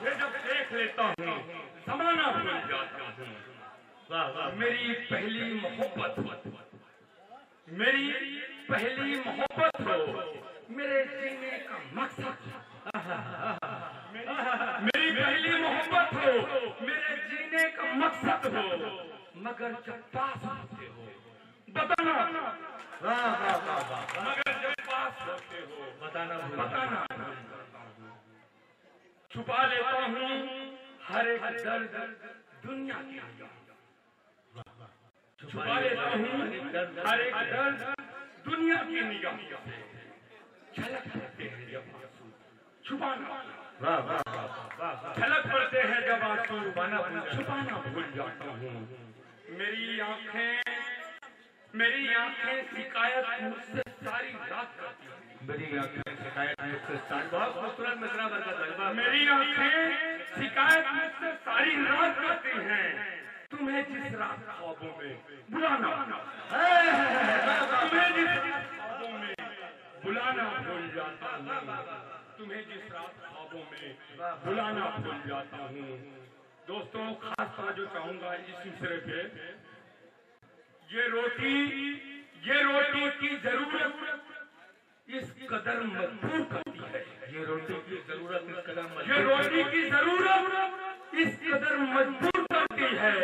یہ جب دیکھ لیتا ہوں زمانہ بھول جاتا ہوں. میری پہلی محبت میری پہلی محبت ہو میرے جینے کا مقصد. میری پہلی محبت ہو میرے جینے کا مقصد ہو مگر جب پاس ہوتے ہو بتانا. مگر جب پاس ہوتے ہو بتانا. چھپا لیتا ہوں ہر ایک درد دنیا کی نگاہ. چھپا لیتا ہوں ہر ایک درد دنیا کی نگاہ سے. جھلک پڑتے ہیں جب آنسو چھپانا. جھلک پڑتے ہیں جب آنسو چھپانا بھول جاتا ہوں. میری آنکھیں شکایت مجھ سے ساری رات کرتی ہیں. میری آنکھیں شکایت مجھ سے ساری بہت خوبصورت مصرع برکت. میری آنکھیں شکایت مجھ سے ساری رات کرتی ہیں. تمہیں جس رات خوابوں میں بلانا تمہیں جس رات خوابوں میں بلانا بھول جاتا ہوں. تمہیں جس رات خوابوں میں بلانا بھول جاتا ہوں. دوستوں خاص توجہ چاہوں گا اس مصرعے پہ. یہ روٹی کی ضرورت اس قدر مجبور کرتی ہے. یہ روٹی کی ضرورت اس قدر یہ روٹی کی ضرورت اس قدر مجبور کرتی ہے.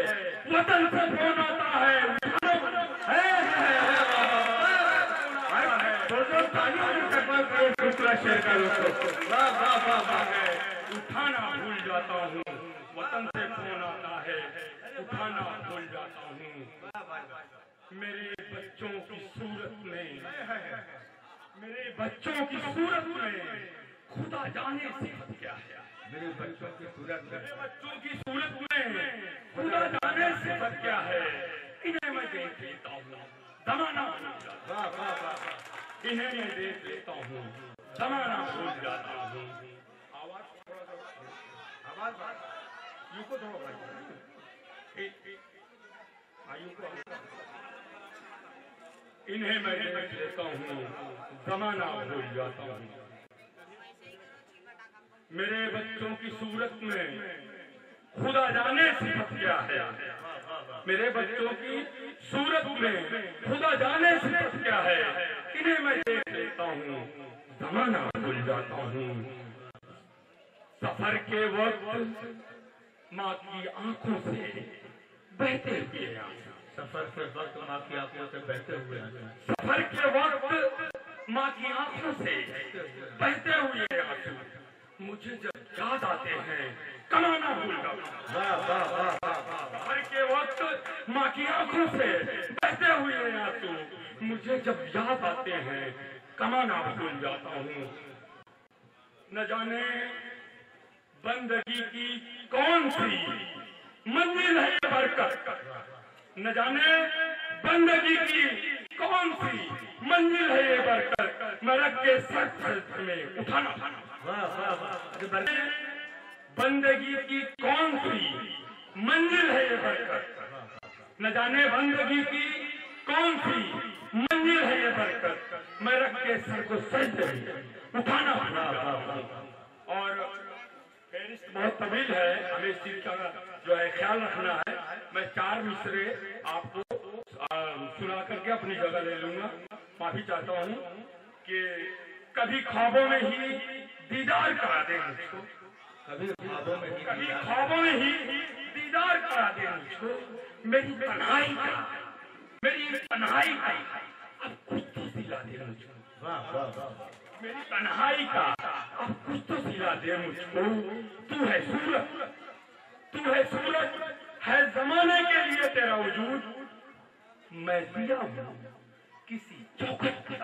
وطن سے فون آتا ہے اٹھانا بھول جاتا ہوں. وطن سے فون آتا ہے اٹھانا بھول جاتا ہوں. میرے بچوں کی صورت میں خدا جانے صفت کیا ہے. میرے بچوں کی صورت میں خدا جانے صفت کیا ہے. انہیں میں دیکھ لیتا ہوں زمانہ انہیں میں دیکھ لیتا ہوں زمانہ بھول جاتا ہوں. انہیں میں دیکھ لیتا ہوں زمانہ بھول جاتا ہوں. میرے بچوں کی صورت میں خدا جانے صفت کیا ہے. میرے بچوں کی صورت میں خدا جانے صفت کیا ہے. انہیں میں دیکھ لیتا ہوں زمانہ بھول جاتا ہوں. سفر کے وقت ماں کی آنکھوں سے بہتے ہوئے سفر کے وقت ماں کی آنکھوں سے بہتے ہوئے سفر کے وقت ماں کی آنکھوں سے بہتے ہوئے آنسو مجھے جب یاد آتے ہیں کمانا بھول جاتا ہوں. سفر کے وقت ماں کی آنکھوں سے بہتے ہوئے آنسو مجھے جب یاد آتے ہیں کمانا بھول جاتا ہوں. نہ جانے بندگی کی کون سی منزل ہے برکت. نہ جانے بندگی کی کون سی منزل ہے یہ برکت. میں رکھ کے سر میں اٹھانا. بندگی کی کون سی منزل ہے یہ برکت. نہ جانے بندگی کی کون سی منزل ہے یہ برکت. میں رکھ کے سر کو سجدے میں اٹھانا. اور فہرست بہت طویل ہے ہمیں اس چیز کا جو ہے خیال رکھنا ہے. میں 4 مصرے آپ کو سنا کر کے اپنی جگہ لے لوں گا. معافی چاہتا ہوں کہ کبھی خوابوں میں ہی دیدار کرا دیں مجھ کو. کبھی خوابوں میں ہی دیدار کرا دیں مجھ کو. میری تنہائی کا اب کچھ تو سلا دے مجھ کو. میری تنہائی کا اب کچھ تو سلا دے مجھ کو. تو ہے صورت ہے زمانے کے لیے تیرا وجود. میں دیا ہوں کسی چوکھٹ کا.